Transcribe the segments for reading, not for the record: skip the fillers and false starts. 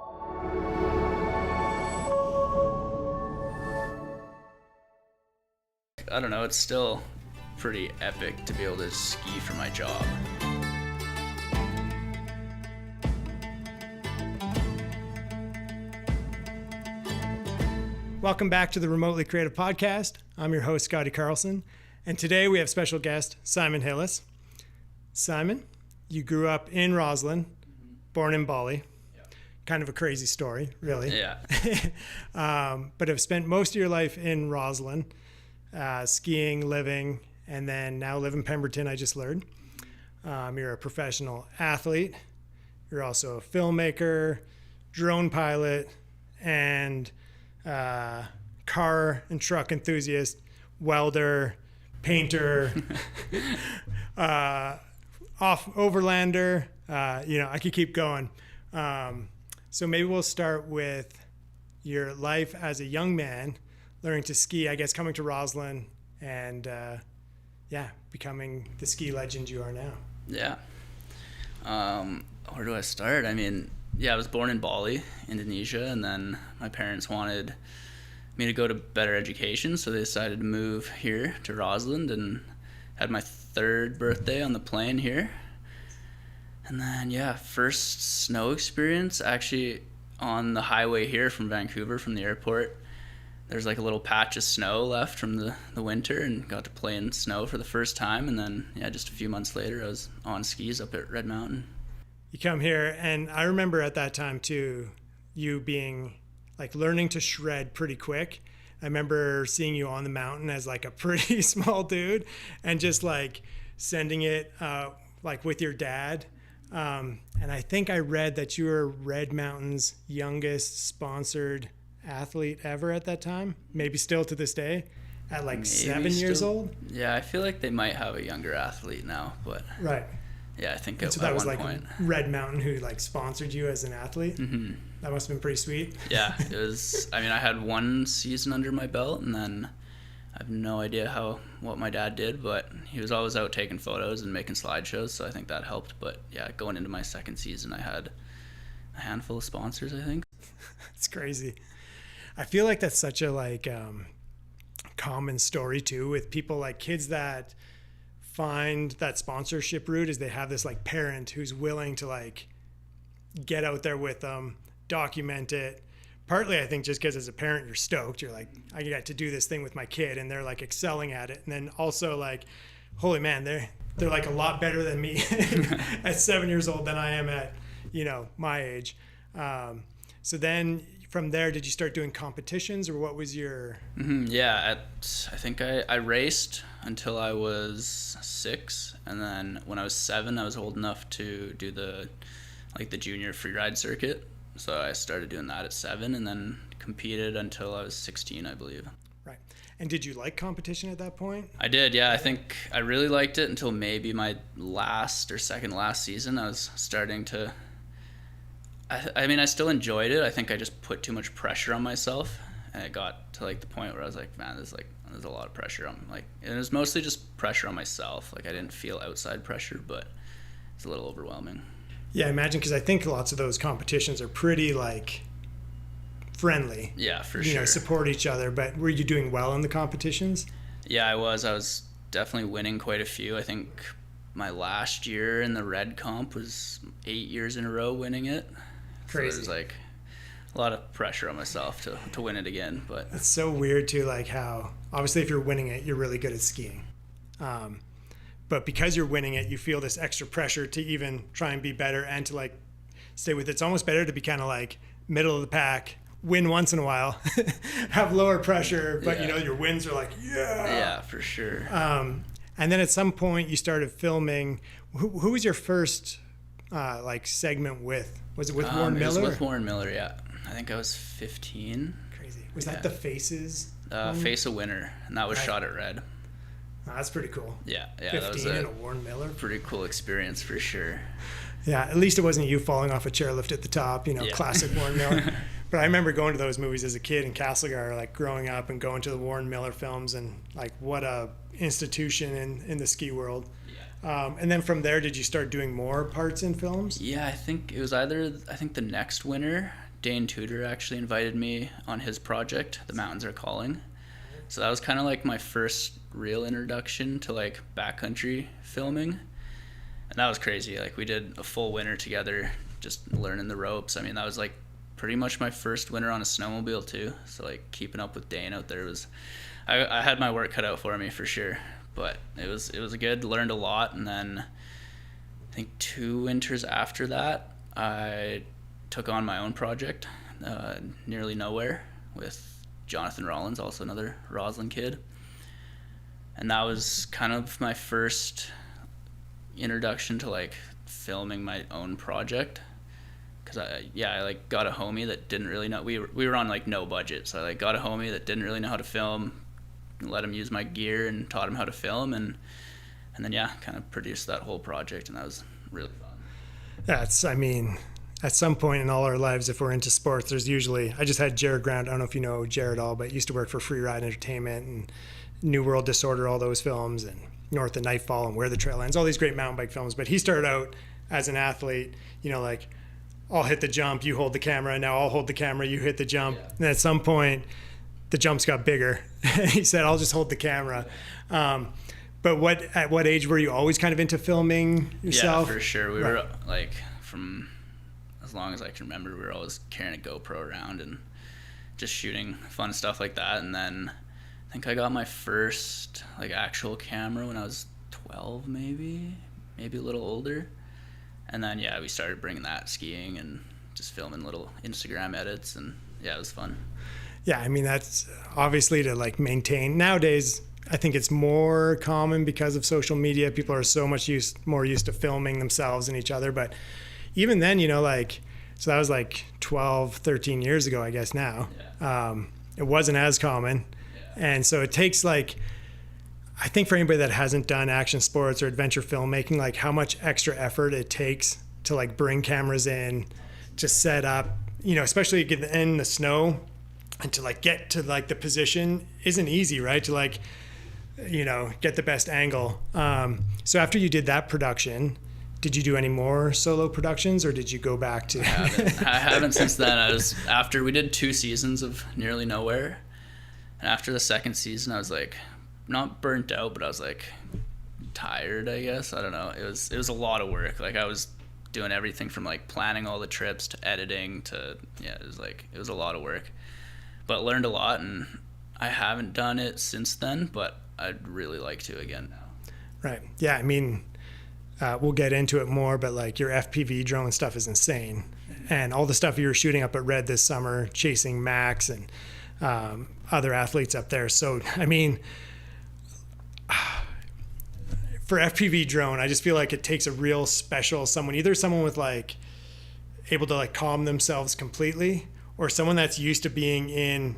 I don't know, it's still pretty epic to be able to ski for my job. Welcome back to the Remotely Creative Podcast. I'm your host, Scotty Carlson, and today we have special guest, Simon Hillis. Simon, you grew up in Roslyn, born in Bali. Kind of a crazy story, really. Yeah. But have spent most of your life in Roslyn, skiing, living, and then now live in Pemberton, I just learned. You're a professional athlete. You're also a filmmaker, drone pilot, and car and truck enthusiast, welder, painter, overlander. I could keep going. So maybe we'll start with your life as a young man, learning to ski, I guess, coming to Roslyn and, becoming the ski legend you are now. Yeah. Where do I start? I mean, I was born in Bali, Indonesia, and then my parents wanted me to go to better education, so they decided to move here to Roslyn, and had my third birthday on the plane here. And then, first snow experience, actually on the highway here from Vancouver, from the airport. There's like a little patch of snow left from the winter, and got to play in snow for the first time. And then, just a few months later, I was on skis up at Red Mountain. You come here, and I remember at that time too, you being like learning to shred pretty quick. I remember seeing you on the mountain as like a pretty small dude and just like sending it like with your dad. And I think I read that you were Red Mountain's youngest sponsored athlete ever at that time, maybe still to this day, at like 7 years old. Yeah, I feel like they might have a younger athlete now, but right. Yeah, I think so that was like Red Mountain who like sponsored you as an athlete. Mm-hmm. That must have been pretty sweet. Yeah, it was. I mean, I had one season under my belt, and then I have no idea what my dad did, but he was always out taking photos and making slideshows, so I think that helped. But going into my second season, I had a handful of sponsors, I think. It's crazy. I feel like that's such a common story too, with people like kids that find that sponsorship route is they have this like parent who's willing to like get out there with them, document it. Partly, I think, just because as a parent, you're stoked. You're like, I got to do this thing with my kid, and they're like excelling at it. And then also like, holy man, they're like a lot better than me at 7 years old than I am at, my age. So then from there, did you start doing competitions, or what was your? Mm-hmm. Yeah, I think I raced until I was 6, and then when I was 7, I was old enough to do the junior freeride circuit. So I started doing that at 7, and then competed until I was 16, I believe. Right. And did you like competition at that point? I did, yeah. I think I really liked it until maybe my last or second last season. I was starting to... I mean, I still enjoyed it. I think I just put too much pressure on myself, and it got to like the point where I was like, man, there's a lot of pressure. And it was mostly just pressure on myself. Like, I didn't feel outside pressure, but it's a little overwhelming. Yeah, I imagine, because I think lots of those competitions are pretty like friendly. Yeah, for sure. Support each other. But were you doing well in the competitions? Yeah, I was definitely winning quite a few. I think my last year in the red comp was 8 years in a row winning it. Crazy. So there's like a lot of pressure on myself to win it again. But it's so weird too, like how obviously if you're winning it, you're really good at skiing. But because you're winning it, you feel this extra pressure to even try and be better and to like stay with it. It's almost better to be kind of like middle of the pack, win once in a while, have lower pressure, but your wins are like, yeah, for sure. And then at some point you started filming. Who was your first segment with? Was it with Warren Miller? It was with Warren Miller, yeah. I think I was 15. Crazy. Was that the Faces? Face a Winner, and that was shot at Red. Oh, that's pretty cool. Yeah, 15 that was and a Warren Miller. Pretty cool experience for sure. Yeah, at least it wasn't you falling off a chairlift at the top, classic Warren Miller. But I remember going to those movies as a kid in Castlegar, like growing up and going to the Warren Miller films, and like what a institution in the ski world. And then from there, did you start doing more parts in films? Yeah, I think it was the next winter Dane Tudor actually invited me on his project, The Mountains Are Calling. So that was kind of like my first real introduction to like backcountry filming. And that was crazy. Like we did a full winter together, just learning the ropes. I mean, that was like pretty much my first winter on a snowmobile too. So like keeping up with Dane out there was, I had my work cut out for me for sure. But it was good, learned a lot. And then I think 2 winters after that, I took on my own project, Nearly Nowhere, with Jonathan Rollins, also another Roslyn kid. And that was kind of my first introduction to like filming my own project, because I like got a homie that didn't really know. We were on like no budget, so I like got a homie that didn't really know how to film, let him use my gear and taught him how to film, and then kind of produced that whole project, and that was really fun. I mean, at some point in all our lives, if we're into sports, there's usually, I just had Jared Ground, I don't know if you know Jared at all, but used to work for Free Ride Entertainment and New World Disorder, all those films, and North of Nightfall and Where the Trail Ends, all these great mountain bike films. But he started out as an athlete, like, I'll hit the jump, you hold the camera, now I'll hold the camera, you hit the jump. Yeah. And at some point, the jumps got bigger. He said, I'll just hold the camera. But at what age were you always kind of into filming yourself? Yeah, for sure. We were like, from as long as I can remember, we were always carrying a GoPro around and just shooting fun stuff like that. And then I think I got my first like actual camera when I was 12, maybe a little older. And then we started bringing that skiing and just filming little Instagram edits, and it was fun. Yeah, I mean, that's obviously to like maintain. Nowadays, I think it's more common because of social media. People are so much more used to filming themselves and each other. But even then, so that was like 12, 13 years ago, I guess now. Yeah. It wasn't as common. Yeah. And so it takes I think for anybody that hasn't done action sports or adventure filmmaking, like how much extra effort it takes to like bring cameras in, to set up, especially in the snow, and to like get to like the position isn't easy, right? To like, get the best angle. So after you did that production, did you do any more solo productions, or did you go back to? I haven't since then. After we did 2 seasons of Nearly Nowhere, and after the second season, I was like, not burnt out, but I was like tired, I guess. I don't know. It was a lot of work. Like I was doing everything from like planning all the trips to editing to it was a lot of work, but learned a lot, and I haven't done it since then, but I'd really like to again now. Right. Yeah. I mean, we'll get into it more, but like your FPV drone stuff is insane, and all the stuff you were shooting up at Red this summer, chasing Max and other athletes up there. So I mean, for FPV drone, I just feel like it takes a real special someone, either someone with like able to like calm themselves completely, or someone that's used to being in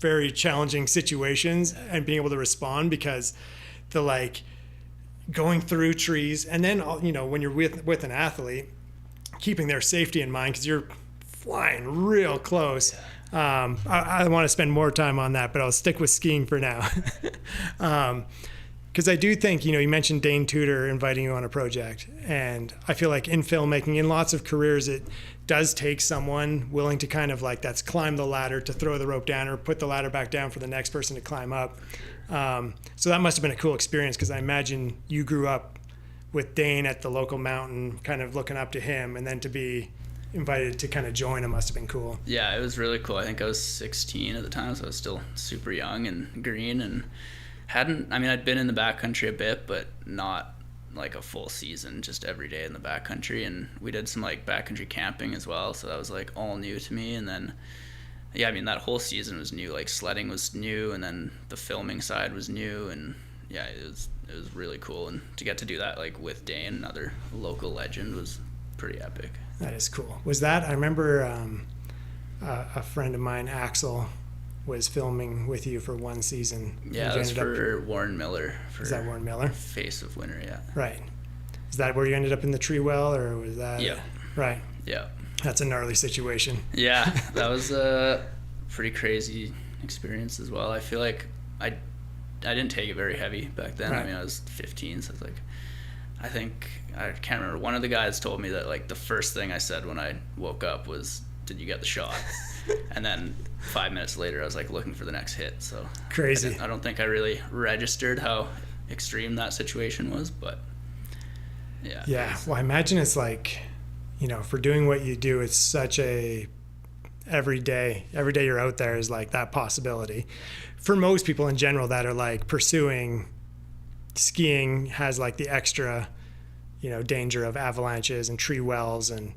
very challenging situations and being able to respond, because the like going through trees, and then when you're with an athlete, keeping their safety in mind, because you're flying real close. I want to spend more time on that, but I'll stick with skiing for now. Because I do think, you mentioned Dane Tudor inviting you on a project. And I feel like in filmmaking, in lots of careers, it does take someone willing to kind of like, that's climb the ladder to throw the rope down, or put the ladder back down for the next person to climb up. So that must have been a cool experience, because I imagine you grew up with Dane at the local mountain, kind of looking up to him, and then to be invited to kind of join him must have been cool. Yeah, it was really cool. I think I was 16 at the time, so I was still super young and green, and I'd been in the backcountry a bit, but not like a full season, just every day in the backcountry. And we did some like backcountry camping as well, so that was like all new to me. And then that whole season was new. Like sledding was new, and then the filming side was new, and it was really cool. And to get to do that like with Dane, another local legend, was pretty epic. That is cool. Was that, I remember a friend of mine, Axel, was filming with you for one season. Yeah, that's for Warren Miller. Is that Warren Miller? Face of Winter, yeah. Right. Is that where you ended up in the tree well, or was that? Yeah. Right. Yeah. That's a gnarly situation. Yeah, that was a pretty crazy experience as well. I feel like I didn't take it very heavy back then. Right. I mean, I was 15, so it's like, I can't remember. One of the guys told me that like the first thing I said when I woke up was did you get the shot? And then 5 minutes later, I was like looking for the next hit. So crazy. I don't think I really registered how extreme that situation was, but yeah. Yeah. Well, I imagine it's like, for doing what you do, it's such a every day you're out there is like that possibility. For most people in general that are like pursuing skiing has like the extra, danger of avalanches and tree wells and,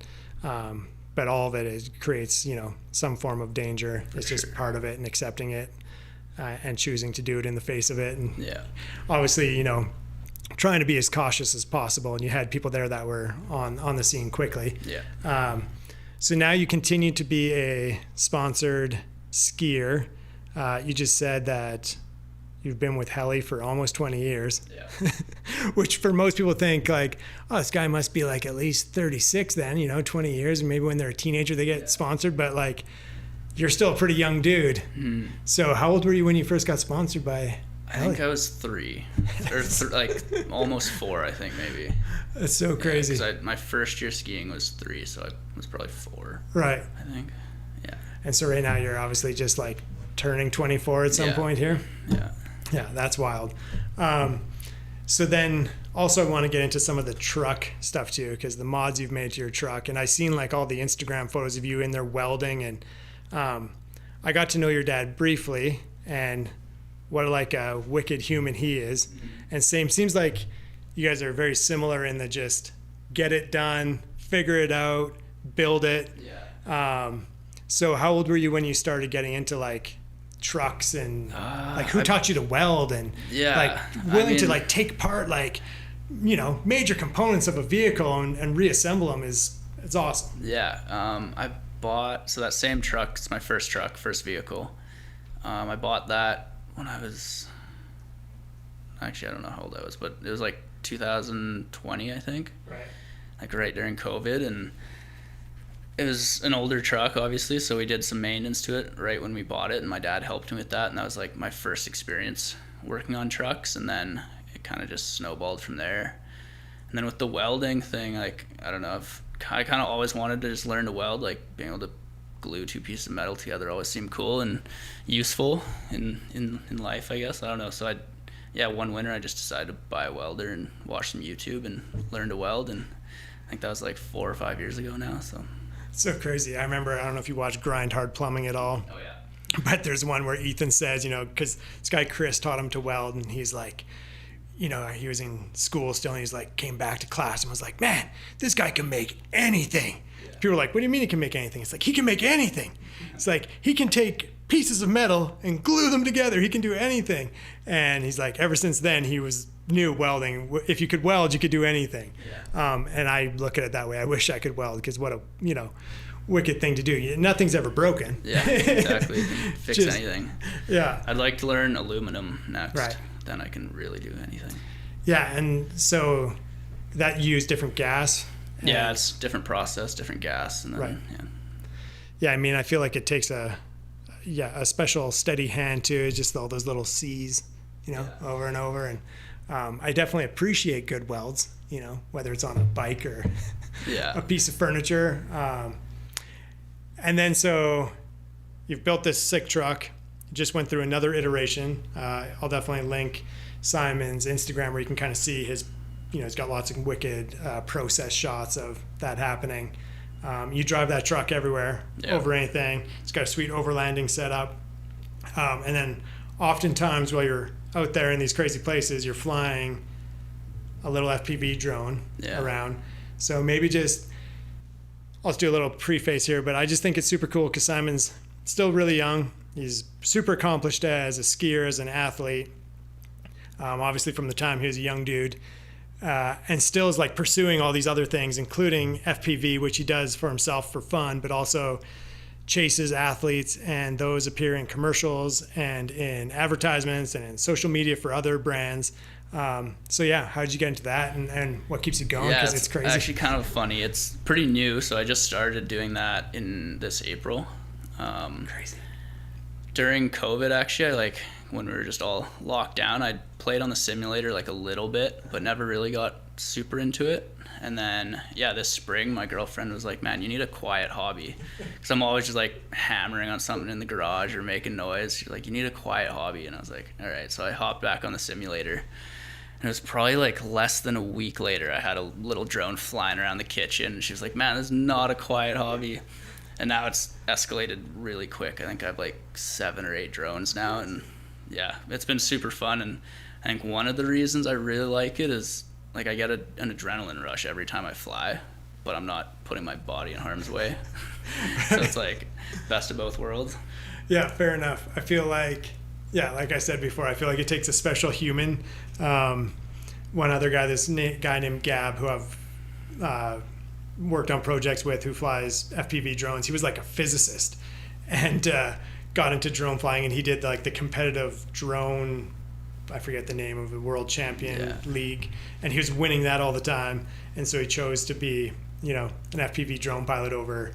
but all of it creates, some form of danger. It's just part of it, and accepting it and choosing to do it in the face of it. And obviously, trying to be as cautious as possible. And you had people there that were on the scene quickly. Yeah. So now you continue to be a sponsored skier. You just said that you've been with Heli for almost 20 years, which for most people think like, oh, this guy must be like at least 36 then, 20 years. And maybe when they're a teenager, they get sponsored, but like you're still a pretty young dude. Mm. So how old were you when you first got sponsored by Heli? I think I was 3 or like almost 4, I think maybe. That's so crazy. My first year skiing was 3, so I was probably 4. Right. I think. Yeah. And so right now you're obviously just like turning 24 at some point here. Yeah. Yeah, that's wild. So then also I want to get into some of the truck stuff too, because the mods you've made to your truck, and I seen like all the Instagram photos of you in there welding, and I got to know your dad briefly and what like a wicked human he is. Mm-hmm. And seems like you guys are very similar in the just get it done, figure it out, build it. Yeah. So how old were you when you started getting into like trucks and like who taught you to weld and like willing to like take part like major components of a vehicle and reassemble them it's awesome. I bought that same truck. It's my first vehicle. I bought that when I was actually I don't know how old I was, but it was like 2020 I think, like right during COVID, and it was an older truck, obviously, so we did some maintenance to it right when we bought it, and my dad helped me with that, and that was like my first experience working on trucks, and then it kind of just snowballed from there. And then with the welding thing, like, I don't know, I kind of always wanted to just learn to weld, like being able to glue 2 pieces of metal together always seemed cool and useful in life, I guess. I don't know, so one winter I just decided to buy a welder and watch some YouTube and learn to weld, and I think that was like 4 or 5 years ago now, so... So crazy. I remember, I don't know if you watch Grind Hard Plumbing at all. Oh, yeah. But there's one where Ethan says, because this guy Chris taught him to weld, and he's like, he was in school still, and he's like, came back to class and was like, man, this guy can make anything. Yeah. People were like, what do you mean he can make anything? It's like, he can make anything. It's like, he can take pieces of metal and glue them together. He can do anything. And he's like, ever since then, he knew welding. If you could weld, you could do anything. Yeah. And I look at it that way. I wish I could weld, because what a, wicked thing to do. Nothing's ever broken. Yeah, exactly. You can fix anything. Yeah. I'd like to learn aluminum next. Right. Then I can really do anything. Yeah, and so that used different gas. Yeah, it's different process, different gas. And then, Yeah, I mean, I feel like it takes a special steady hand too, just all those little C's, over and over. And I definitely appreciate good welds, whether it's on a bike or a piece of furniture. And then so you've built this sick truck, just went through another iteration. I'll definitely link Simon's Instagram where you can kind of see his, he's got lots of wicked process shots of that happening. You drive that truck everywhere, over anything. It's got a sweet overlanding setup. And then oftentimes while you're out there in these crazy places, you're flying a little FPV drone around. So maybe I'll just do a little preface here, but I just think it's super cool because Simon's still really young. He's super accomplished as a skier, as an athlete. Obviously from the time he was a young dude. And still is like pursuing all these other things, including FPV, which he does for himself for fun, but also chases athletes, and those appear in commercials and in advertisements and in social media for other brands. So yeah, how did you get into that, and what keeps you going? Because it's crazy. Actually kind of funny. It's pretty new, so I just started doing that in this April. Crazy. During COVID, actually, I when we were just all locked down, I played on the simulator like a little bit, but never really got super into it. And then, this spring, my girlfriend was like, man, you need a quiet hobby. Because I'm always just like hammering on something in the garage or making noise. She's like, you need a quiet hobby. And I was like, all right. So I hopped back on the simulator. And it was probably like less than a week later, I had a little drone flying around the kitchen. And she was like, man, this is not a quiet hobby. And now it's escalated really quick. I think I have like 7 or 8 drones now. And yeah, it's been super fun. And I think one of the reasons I really like it is like I get an adrenaline rush every time I fly, but I'm not putting my body in harm's way. So it's like best of both worlds. Yeah, fair enough. I feel like, like I said before, I feel like it takes a special human. One other guy, this guy named Gab, who I've worked on projects with, who flies FPV drones. He was like a physicist and got into drone flying, and he did like the competitive drone, I forget the name of the world champion league, and he was winning that all the time. And so he chose to be, an FPV drone pilot over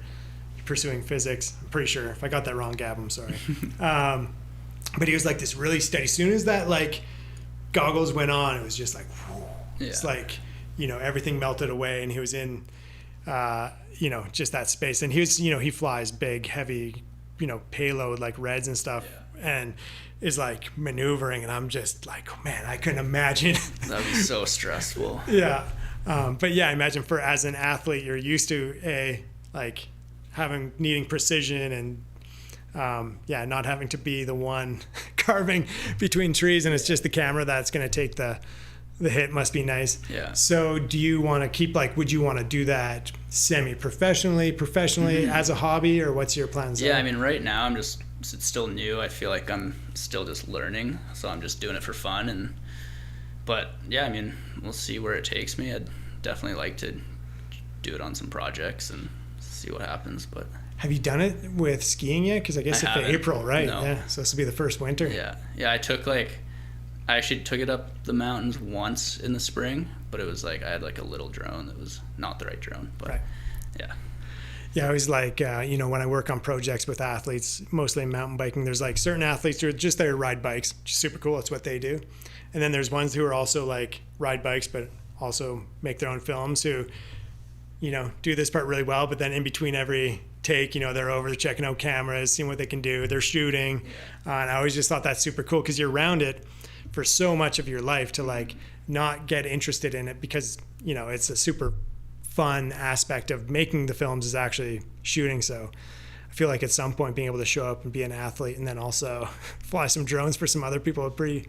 pursuing physics. I'm pretty sure. If I got that wrong, Gab, I'm sorry. But he was like this really steady. As soon as that like goggles went on, it was just like, whew. It's like, everything melted away, and he was in, just that space. And he was, he flies big, heavy, payload like reds and stuff. And is like maneuvering, and I'm just like, oh man, I couldn't imagine. That'd be so stressful. But I imagine as an athlete, you're used to needing precision and not having to be the one carving between trees, and it's just the camera that's going to take the hit. Must be nice. So do you want to keep would you want to do that professionally as a hobby, or what's your plans? I mean, right now it's still new. I feel like I'm still just learning, so I'm just doing it for fun. But I mean, we'll see where it takes me. I'd definitely like to do it on some projects and see what happens. But have you done it with skiing yet? Because I guess it's April, right? No. Yeah, so this will be the first winter. I actually took it up the mountains once in the spring, but it was like I had like a little drone that was not the right drone. But right. I always like, when I work on projects with athletes, mostly mountain biking, there's like certain athletes who are just there to ride bikes, which is super cool. That's what they do. And then there's ones who are also like ride bikes, but also make their own films, who, do this part really well. But then in between every take, they're over, they're checking out cameras, seeing what they can do. They're shooting. And I always just thought that's super cool, because you're around it for so much of your life to like not get interested in it, because, it's a super fun aspect of making the films is actually shooting. So I feel like at some point being able to show up and be an athlete and then also fly some drones for some other people are pretty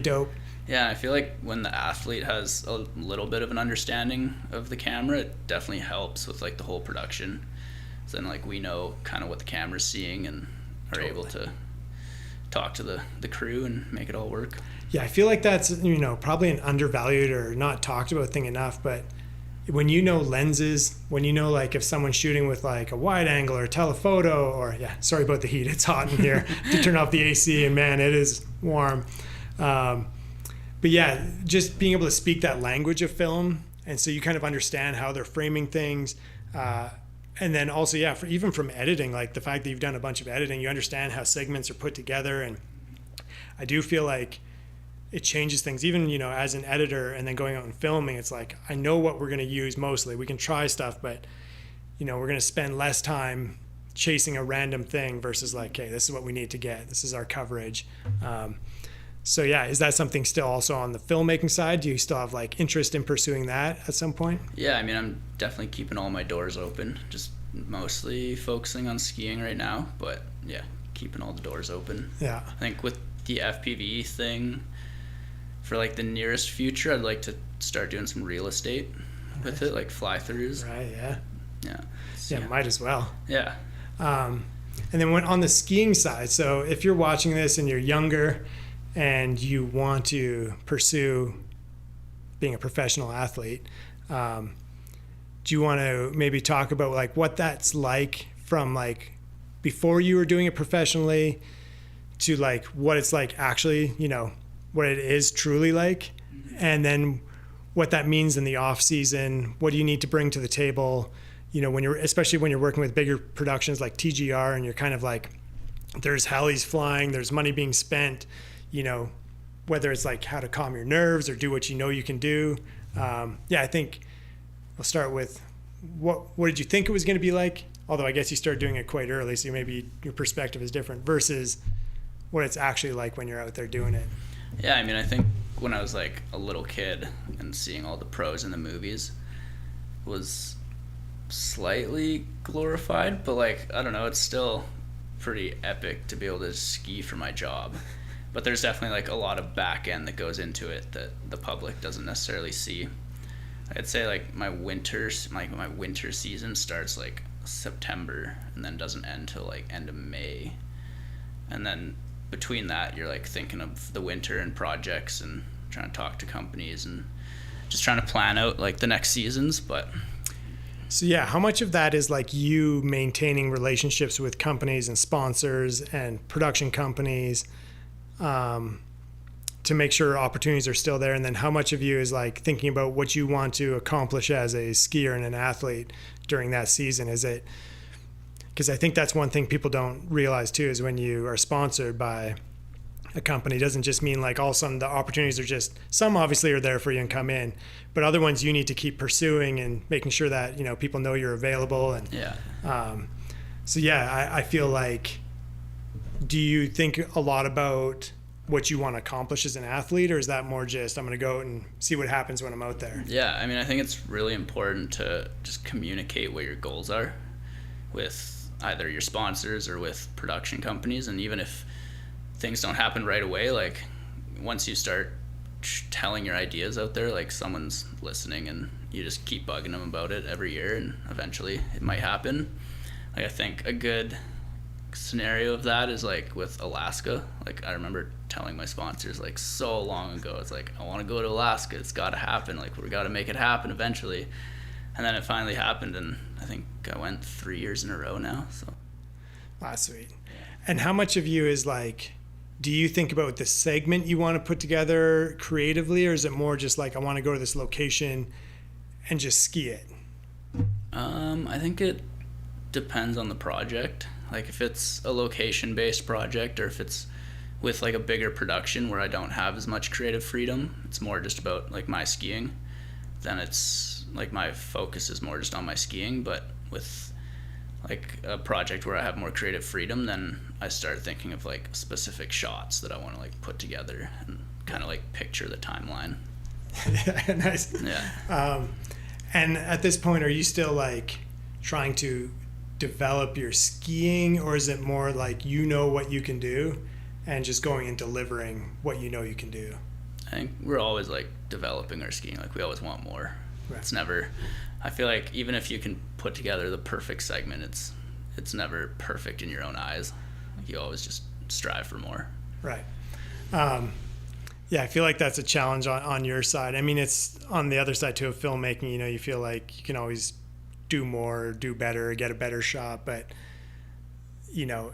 dope. I feel like when the athlete has a little bit of an understanding of the camera, it definitely helps with like the whole production. So then like we know kind of what the camera's seeing and are able to talk to the crew and make it all work. I feel like that's probably an undervalued or not talked about thing enough, but when lenses, when like if someone's shooting with like a wide angle or a telephoto, or sorry about the heat, it's hot in here to turn off the AC, and man, it is warm. But just being able to speak that language of film, and so you kind of understand how they're framing things, and then also even from editing, like the fact that you've done a bunch of editing, you understand how segments are put together. And I do feel like it changes things, even, as an editor, and then going out and filming, it's like, I know what we're going to use mostly. We can try stuff, but, we're going to spend less time chasing a random thing versus like, hey, this is what we need to get. This is our coverage. Is that something still also on the filmmaking side? Do you still have like interest in pursuing that at some point? I mean, I'm definitely keeping all my doors open, just mostly focusing on skiing right now, but keeping all the doors open. I think with the FPV thing, for like the nearest future, I'd like to start doing some real estate with it, like fly-throughs. Right. Might as well. And then on the skiing side, so if you're watching this and you're younger and you want to pursue being a professional athlete, do you want to maybe talk about like what that's like from like before you were doing it professionally to like what it's like actually, what it is truly like, and then what that means in the off season? What do you need to bring to the table? Especially when you're working with bigger productions like TGR, and you're kind of like, there's helis flying, there's money being spent, you know, whether it's like how to calm your nerves or do what you know you can do. I think we'll start with what did you think it was going to be like? Although I guess you started doing it quite early, so maybe your perspective is different versus what it's actually like when you're out there doing it. Yeah, I mean, I think when I was like a little kid and seeing all the pros in the movies was slightly glorified, but like, I don't know, it's still pretty epic to be able to ski for my job. But there's definitely like a lot of back end that goes into it that the public doesn't necessarily see. I'd say like my winter season starts like September and then doesn't end till like end of May. And then between that, you're like thinking of the winter and projects and trying to talk to companies and just trying to plan out like the next seasons. But so yeah, how much of that is like you maintaining relationships with companies and sponsors and production companies to make sure opportunities are still there? And then how much of you is like thinking about what you want to accomplish as a skier and an athlete during that season? Is it, because I think that's one thing people don't realize too, is when you are sponsored by a company, it doesn't just mean like all of a sudden the opportunities are just, some obviously are there for you and come in, but other ones you need to keep pursuing and making sure that, you know, people know you're available. And I feel like, do you think a lot about what you want to accomplish as an athlete, or is that more just I'm going to go out and see what happens when I'm out there? Yeah, I mean, I think it's really important to just communicate what your goals are with either your sponsors or with production companies. And even if things don't happen right away, like once you start telling your ideas out there, like someone's listening and you just keep bugging them about it every year and eventually it might happen. Like I think a good scenario of that is like with Alaska. Like I remember telling my sponsors like so long ago, it's like, I want to go to Alaska, it's got to happen, like we got to make it happen eventually. And then it finally happened, and I think I went 3 years in a row now. So that's sweet. And how much of you is like, do you think about the segment you want to put together creatively, or is it more just like I want to go to this location and just ski it? I think it depends on the project. Like if it's a location-based project, or if it's with like a bigger production where I don't have as much creative freedom, it's more just about like my skiing, then it's like my focus is more just on my skiing. But with like a project where I have more creative freedom, then I start thinking of like specific shots that I want to like put together and kind of like picture the timeline. Yeah, nice. Yeah. And at this point, are you still like trying to develop your skiing, or is it more like you know what you can do and just going and delivering what you know you can do? I think we're always like developing our skiing. Like we always want more. Right. It's never, I feel like even if you can put together the perfect segment, it's never perfect in your own eyes. Like you always just strive for more. Right. I feel like that's a challenge on your side. I mean, it's on the other side too of filmmaking, you know, you feel like you can always do more, do better, get a better shot, but you know,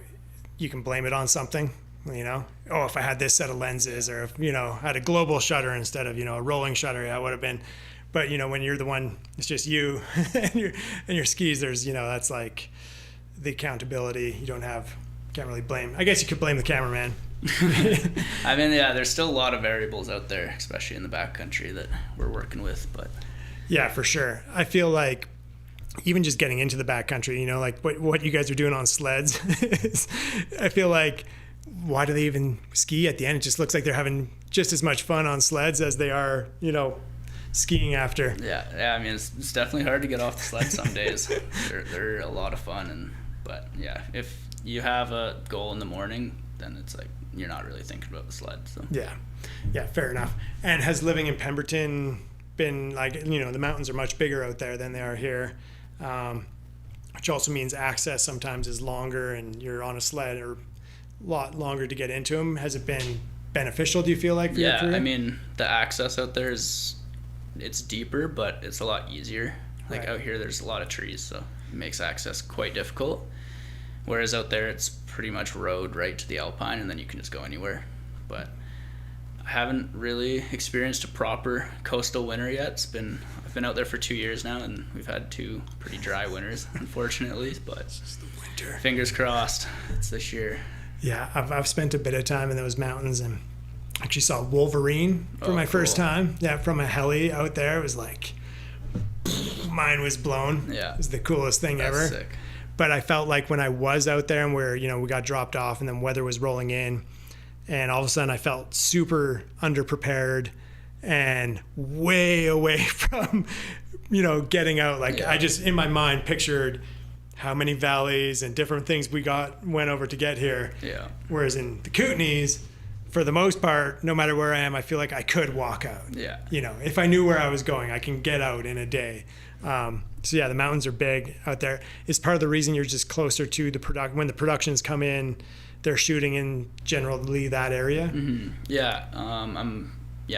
you can blame it on something, you know, oh, if I had this set of lenses, or if, you know, had a global shutter instead of, you know, a rolling shutter, yeah, it would have been. But you know, when you're the one, it's just you and your skis, there's, you know, that's like the accountability. You can't really blame. I guess you could blame the cameraman. I mean, yeah, there's still a lot of variables out there, especially in the backcountry that we're working with. But yeah, for sure. I feel like even just getting into the backcountry, you know, like what you guys are doing on sleds, I feel like, why do they even ski at the end? It just looks like they're having just as much fun on sleds as they are, you know, skiing after. Yeah. I mean, it's definitely hard to get off the sled some days. They're a lot of fun, but yeah, if you have a goal in the morning, then it's like you're not really thinking about the sled. So yeah, fair enough. And has living in Pemberton been like, you know, the mountains are much bigger out there than they are here, which also means access sometimes is longer, and you're on a sled or a lot longer to get into them. Has it been beneficial, do you feel like, for your career? I mean, the access out there it's deeper, but it's a lot easier. Like right. Out here, there's a lot of trees, so it makes access quite difficult. Whereas out there, it's pretty much road right to the Alpine, and then you can just go anywhere. But I haven't really experienced a proper coastal winter yet. I've been out there for 2 years now, and we've had 2 pretty dry winters, unfortunately. But it's just the winter. Fingers crossed, it's this year. Yeah, I've spent a bit of time in those mountains, and Actually saw Wolverine for my first cool. time. Yeah, from a heli out there. It was like, mind was blown. Yeah. It was the coolest thing That's ever. sick. But I felt like when I was out there and where, we got dropped off and then weather was rolling in, and all of a sudden I felt super underprepared and way away from, getting out. Like I just, in my mind, pictured how many valleys and different things went over to get here. Yeah. Whereas in the Kootenays, for the most part, no matter where I am, I feel like I could walk out. Yeah. If I knew where I was going, I can get out in a day. So yeah, the mountains are big out there. Is part of the reason you're just closer to the when the productions come in, they're shooting in generally that area. Mm-hmm. Yeah. I'm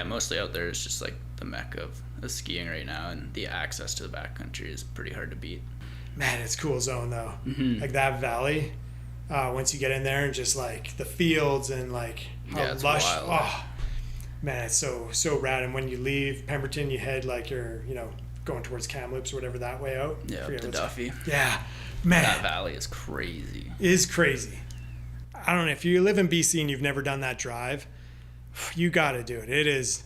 mostly out there. It's just like the mecca of skiing right now, and the access to the backcountry is pretty hard to beat. Man, it's a cool zone though. Mm-hmm. Like that valley, once you get in there and just like the fields and like how it's lush. wild. Oh, man, it's so rad. And when you leave Pemberton, you head like you're, going towards Kamloops or whatever that way out. Yeah, up to Duffy. Yeah, man. That valley is crazy. Is crazy. I don't know, if you live in BC and you've never done that drive, you got to do it. It is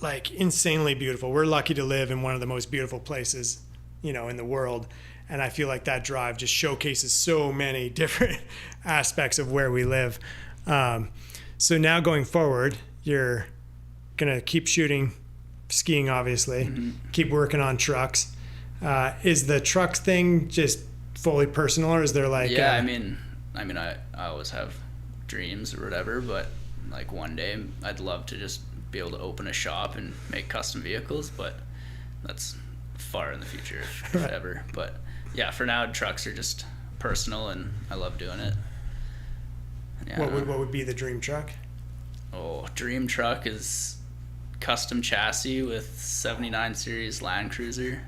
like insanely beautiful. We're lucky to live in one of the most beautiful places, in the world. And I feel like that drive just showcases so many different aspects of where we live. So now going forward, you're going to keep shooting, skiing, obviously, keep working on trucks. Is the truck thing just fully personal, or is there like... Yeah, I always have dreams or whatever, but like one day I'd love to just be able to open a shop and make custom vehicles, but that's far in the future, if ever. But yeah, for now, trucks are just personal, and I love doing it. Yeah. What would be the dream truck? Oh, dream truck is custom chassis with 79 series Land Cruiser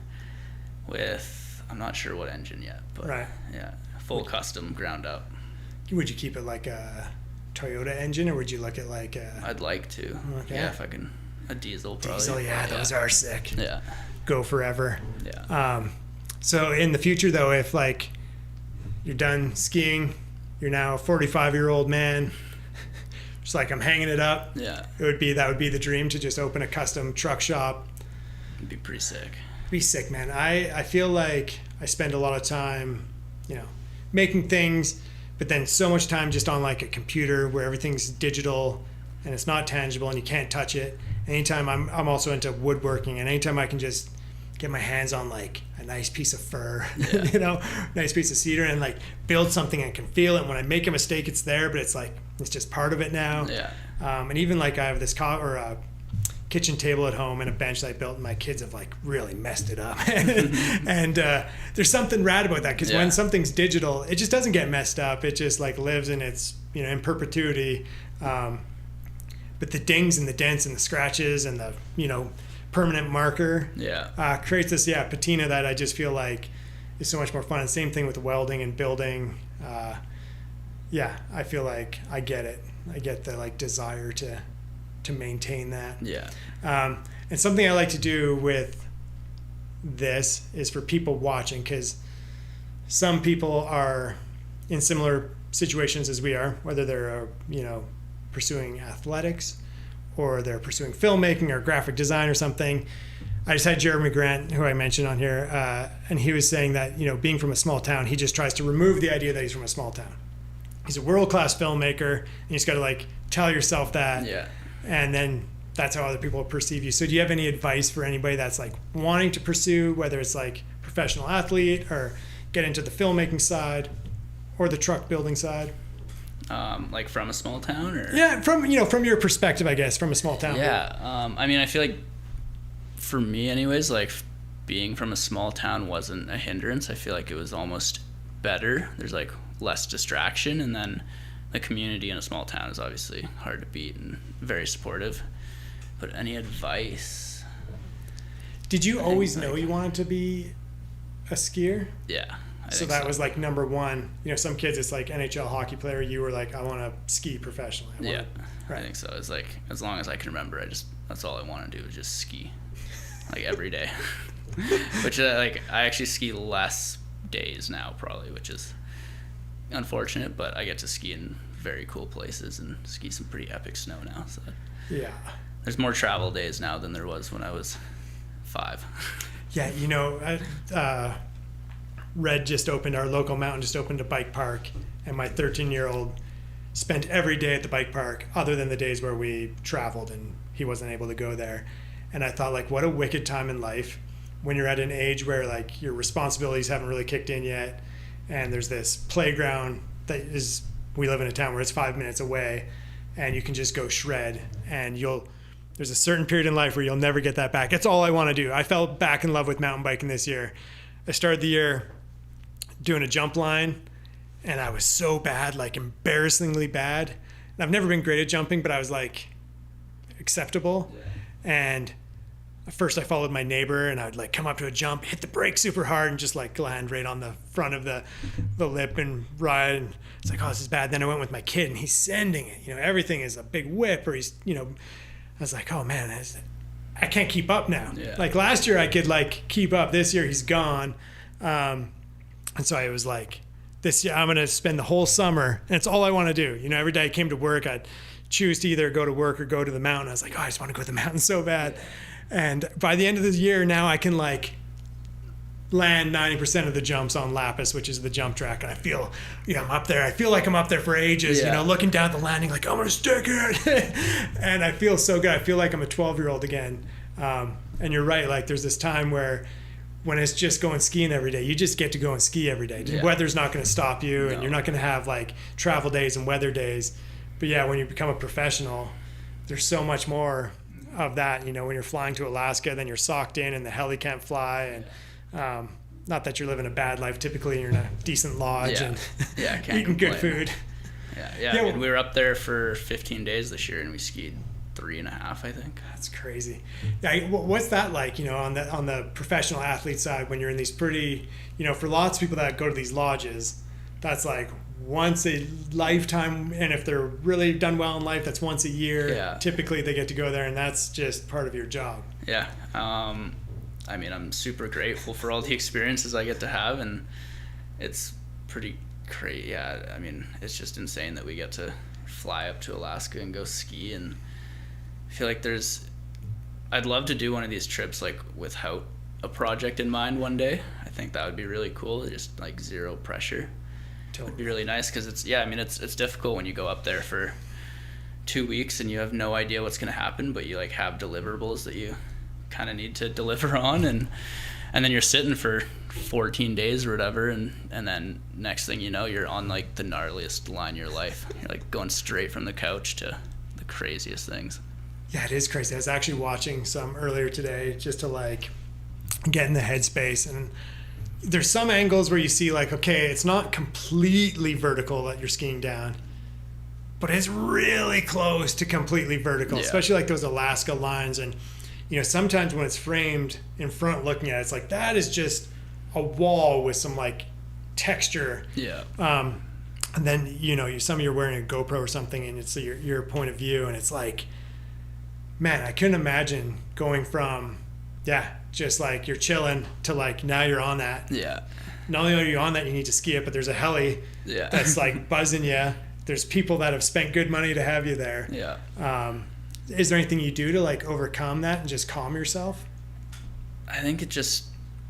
with, I'm not sure what engine yet, but yeah, full custom ground up. Would you keep it like a Toyota engine, or would you look at like a... I'd like to. Okay. Yeah, if I can. A diesel probably. Diesel, yeah, those are sick. Yeah. Go forever. Yeah. So in the future though, if like you're done skiing, you're now a 45-year-old man, just like I'm hanging it up. Yeah. That would be the dream, to just open a custom truck shop. It'd be pretty sick. Be sick, man. I feel like I spend a lot of time, making things, but then so much time just on like a computer where everything's digital and it's not tangible and you can't touch it. Anytime I'm also into woodworking, and anytime I can just get my hands on like a nice piece of fir, nice piece of cedar, and like build something and can feel it. And when I make a mistake, it's there, but it's like, it's just part of it now. Yeah. And even like I have this kitchen table at home and a bench that I built, and my kids have like really messed it up. and there's something rad about that, because when something's digital, it just doesn't get messed up. It just like lives in its, in perpetuity. But the dings and the dents and the scratches and the, permanent marker creates this, patina that I just feel like is so much more fun. And same thing with welding and building. I feel like I get it. I get the like desire to maintain that. Yeah. And something I like to do with this is for people watching, because some people are in similar situations as we are, whether they're, pursuing athletics or they're pursuing filmmaking or graphic design or something. I just had Jeremy Grant, who I mentioned on here, and he was saying that, being from a small town, he just tries to remove the idea that he's from a small town. He's a world-class filmmaker, and you just got to like tell yourself that. Yeah. And then that's how other people perceive you. So do you have any advice for anybody that's like wanting to pursue, whether it's like professional athlete or get into the filmmaking side or the truck building side? Like from a small town, or? Yeah, from your perspective, I guess, from a small town. Yeah. I feel like for me anyways, like being from a small town wasn't a hindrance. I feel like it was almost better. There's like less distraction, and then the community in a small town is obviously hard to beat and very supportive. But any advice? Did you always know you wanted to be a skier? Yeah. So that was like number one. Some kids, it's like NHL hockey player. You were like, I want to ski professionally. Right. I think so. It's like, as long as I can remember, that's all I want to do is just ski, like every day. Which like I actually ski less days now probably, which is unfortunate, but I get to ski in very cool places and ski some pretty epic snow now. So Yeah. there's more travel days now than there was when I was 5. Yeah, Red just opened, our local mountain just opened a bike park, and my 13-year-old spent every day at the bike park other than the days where we traveled and he wasn't able to go there. And I thought, like, what a wicked time in life when you're at an age where, like, your responsibilities haven't really kicked in yet, and there's this playground that is, we live in a town where it's 5 minutes away, and you can just go shred, and there's a certain period in life where you'll never get that back. That's all I want to do. I fell back in love with mountain biking this year. I started the year doing a jump line, and I was so bad, like embarrassingly bad. And I've never been great at jumping, but I was like acceptable. Yeah. And at first I followed my neighbor, and I would like come up to a jump, hit the brake super hard, and just like land right on the front of the lip and ride. And it's like, oh, this is bad. Then I went with my kid, and he's sending it. Everything is a big whip, or he's, I was like, oh man, I can't keep up now. Yeah. Like last year I could like keep up. This year he's gone. And so I was like, this year I'm going to spend the whole summer, and it's all I want to do. Every day I came to work, I'd choose to either go to work or go to the mountain. I was like, oh, I just want to go to the mountain so bad. And by the end of the year now I can like land 90% of the jumps on Lapis, which is the jump track. And I feel, I'm up there. I feel like I'm up there for ages, looking down at the landing, like, I'm going to stick it. And I feel so good. I feel like I'm a 12-year-old again. And you're right. Like there's this time where when it's just going skiing every day, you just get to go and ski every day. The weather's not going to stop you, and you're not going to have like travel days and weather days. But yeah, when you become a professional, there's so much more of that. When you're flying to Alaska, then you're socked in and the heli can't fly. And not that you're living a bad life. Typically, you're in a decent lodge and eating good food. Yeah. I mean, we were up there for 15 days this year, and we skied 3.5, I think. That's crazy. Yeah, what's that like? On the professional athlete side, when you're in these pretty, for lots of people that go to these lodges, that's like once a lifetime, and if they're really done well in life, that's once a year. Yeah. Typically, they get to go there, and that's just part of your job. Yeah. I mean, I'm super grateful for all the experiences I get to have, and it's pretty great. Yeah, I mean, it's just insane that we get to fly up to Alaska and go ski, and I feel like I'd love to do one of these trips like without a project in mind one day. I think that would be really cool. Just like zero pressure. Totally. It'd be really nice because it's difficult when you go up there for 2 weeks and you have no idea what's going to happen, but you like have deliverables that you kind of need to deliver on, and then you're sitting for 14 days or whatever, and then next thing you know, you're on like the gnarliest line of your life. You're like going straight from the couch to the craziest things. Yeah, it is crazy. I was actually watching some earlier today just to like get in the headspace, and there's some angles where you see like, okay, it's not completely vertical that you're skiing down, but it's really close to completely vertical, especially like those Alaska lines. And sometimes when it's framed in front looking at it, it's like that is just a wall with some like texture. Yeah. And then you're wearing a GoPro or something, and it's your point of view, and it's like, man, I couldn't imagine going from, just like you're chilling to like now you're on that. Yeah. Not only are you on that, you need to ski it, but there's a heli that's like buzzing you. There's people that have spent good money to have you there. Yeah. Is there anything you do to like overcome that and just calm yourself? I think it just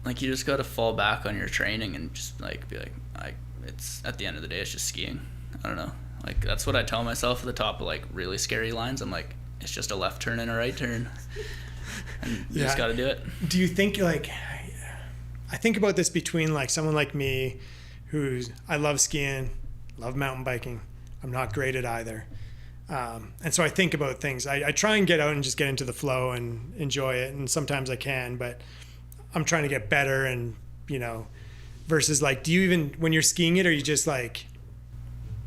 like you just got to fall back on your training and just like be like, it's at the end of the day, it's just skiing. I don't know. Like that's what I tell myself at the top of like really scary lines. I'm like, it's just a left turn and a right turn, and you just got to do it. Do you think like, I think about this between like someone like me, I love skiing, love mountain biking. I'm not great at either. And so I think about things. I try and get out and just get into the flow and enjoy it. And sometimes I can, but I'm trying to get better and, versus like, do you even, when you're skiing it, are you just like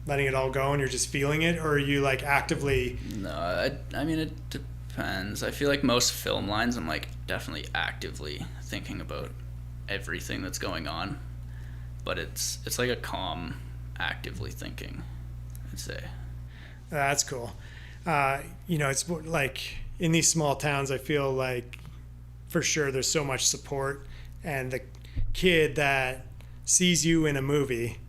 letting it all go and you're just feeling it, or are you like actively? No, I mean, it depends. I feel like most film lines, I'm like definitely actively thinking about everything that's going on, but it's like a calm, actively thinking, I'd say. That's cool. It's like in these small towns, I feel like for sure there's so much support, and the kid that sees you in a movie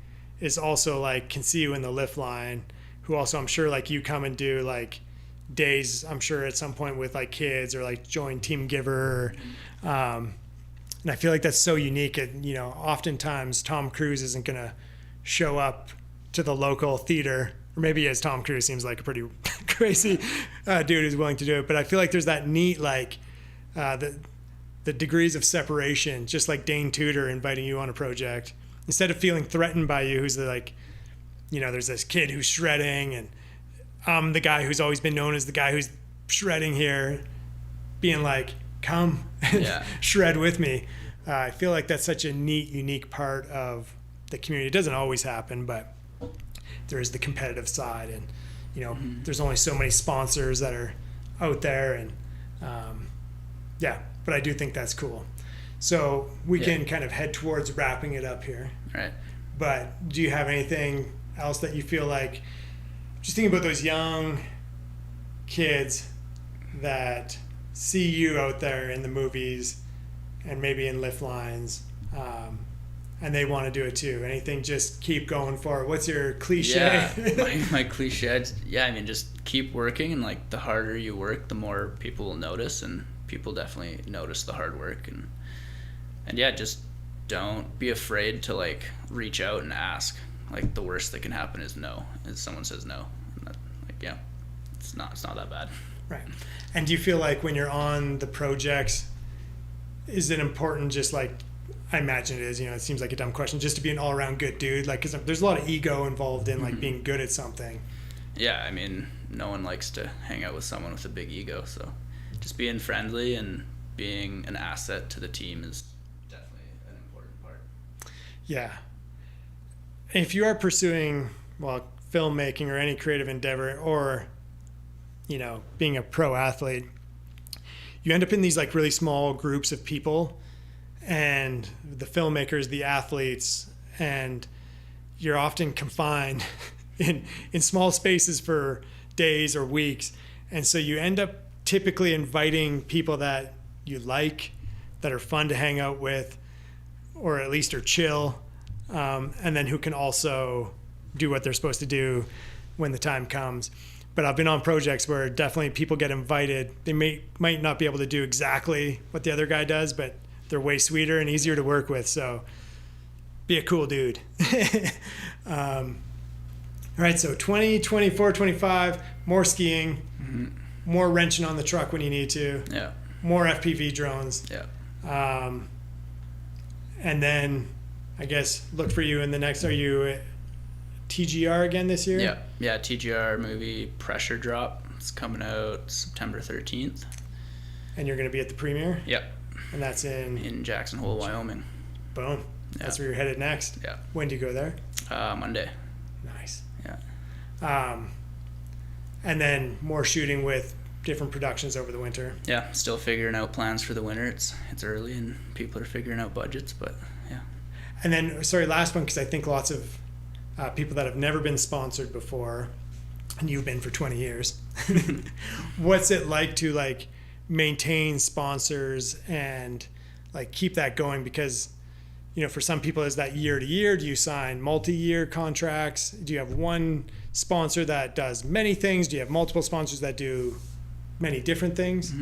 is also like can see you in the lift line who also, I'm sure, like, you come and do like days, I'm sure at some point with like kids, or like join Team Giver. And I feel like that's so unique. And, you know, oftentimes Tom Cruise isn't going to show up to the local theater, or maybe as Tom Cruise seems like a pretty crazy dude who's willing to do it. But I feel like there's that neat, like, the degrees of separation, just like Dane Tudor inviting you on a project. Instead of feeling threatened by you, who's the, like, you know, there's this kid who's shredding, and I'm the guy who's always been known as the guy who's shredding here, being like, come shred with me. I feel like that's such a neat, unique part of the community. It doesn't always happen, but there is the competitive side, and, you know, there's only so many sponsors that are out there, and but I do think that's cool. So we can kind of head towards wrapping it up here. Right. But do you have anything else that you feel like, just thinking about those young kids that see you out there in the movies and maybe in lift lines, and they want to do it too? Anything, just keep going for it? What's your cliche? Yeah, my cliche, I mean, just keep working, and like the harder you work, the more people will notice, and people definitely notice the hard work, and yeah, just don't be afraid to like reach out and ask. Like, the worst that can happen is no, is someone says no, and that, like, yeah, it's not that bad. Right. And do you feel like when you're on the projects, is it important, just like, I imagine it is, you know, it seems like a dumb question, just to be an all-around good dude? Like, because there's a lot of ego involved in like being good at something. Yeah, I mean, no one likes to hang out with someone with a big ego, so just being friendly and being an asset to the team is definitely an important part. Yeah. If you are pursuing, well, filmmaking or any creative endeavor, or, you know, being a pro athlete, you end up in these like really small groups of people, and the filmmakers, the athletes, and you're often confined in small spaces for days or weeks. And so you end up typically inviting people that you like, that are fun to hang out with, or at least are chill, and then who can also do what they're supposed to do when the time comes. But I've been on projects where definitely people get invited. They might not be able to do exactly what the other guy does, but they're way sweeter and easier to work with. So be a cool dude. All right, so 20, 24, 25, more skiing, more wrenching on the truck when you need to, more FPV drones. And then I guess look for you in the next, are you TGR again this year? Yeah, TGR movie Pressure Drop. It's coming out September 13th. And you're going to be at the premiere? Yep. And that's in Jackson Hole, Wyoming. Boom. That's where you're headed next? Yeah. When do you go there? Monday. Nice. Yeah. And then more shooting with different productions over the winter. Yeah, still figuring out plans for the winter. It's early and people are figuring out budgets, but yeah. And then, sorry, last one, because I think lots of people that have never been sponsored before, and you've been for 20 years, what's it like to like maintain sponsors and like keep that going? Because, you know, for some people, is that year to year? Do you sign multi-year contracts? Do you have one sponsor that does many things? Do you have multiple sponsors that do many different things?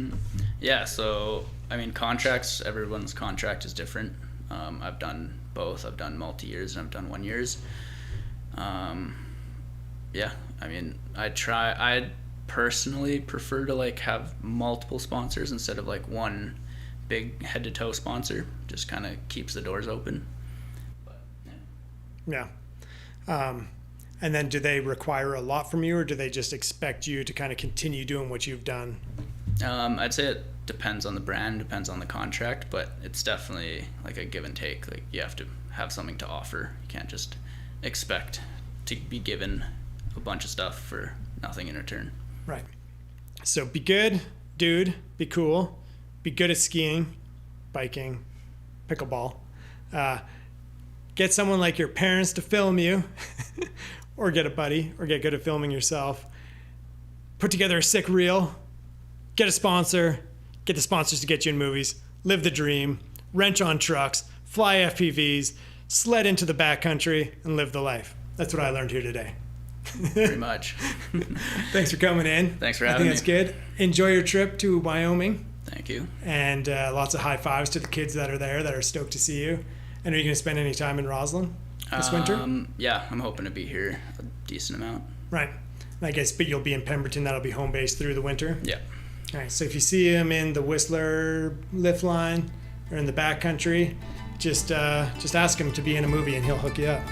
Yeah, so I mean, contracts, everyone's contract is different. I've done both. I've done multi-years and I've done 1 years. Yeah, I mean, I personally prefer to like have multiple sponsors instead of like one big head to toe sponsor. Just kind of keeps the doors open. But, yeah. And then do they require a lot from you, or do they just expect you to kind of continue doing what you've done? I'd say it depends on the brand, depends on the contract, but it's definitely like a give and take. Like, you have to have something to offer. You can't just expect to be given a bunch of stuff for nothing in return. Right. So be good, dude. Be cool. Be good at skiing, biking, pickleball. Get someone like your parents to film you, or get a buddy, or get good at filming yourself. Put together a sick reel. Get a sponsor. Get the sponsors to get you in movies. Live the dream. Wrench on trucks. Fly FPVs. Sled into the backcountry and live the life. That's what I learned here today. pretty much. Thanks for coming in. Thanks for I having think me. that's good. Enjoy your trip to Wyoming. Thank you. And lots of high fives to the kids that are there that are stoked to see you. And are you going to spend any time in Roslyn this winter? Yeah, I'm hoping to be here a decent amount. Right. I guess, but you'll be in Pemberton. That'll be home base through the winter. Yeah. All right. So if you see him in the Whistler lift line or in the backcountry, just ask him to be in a movie and he'll hook you up.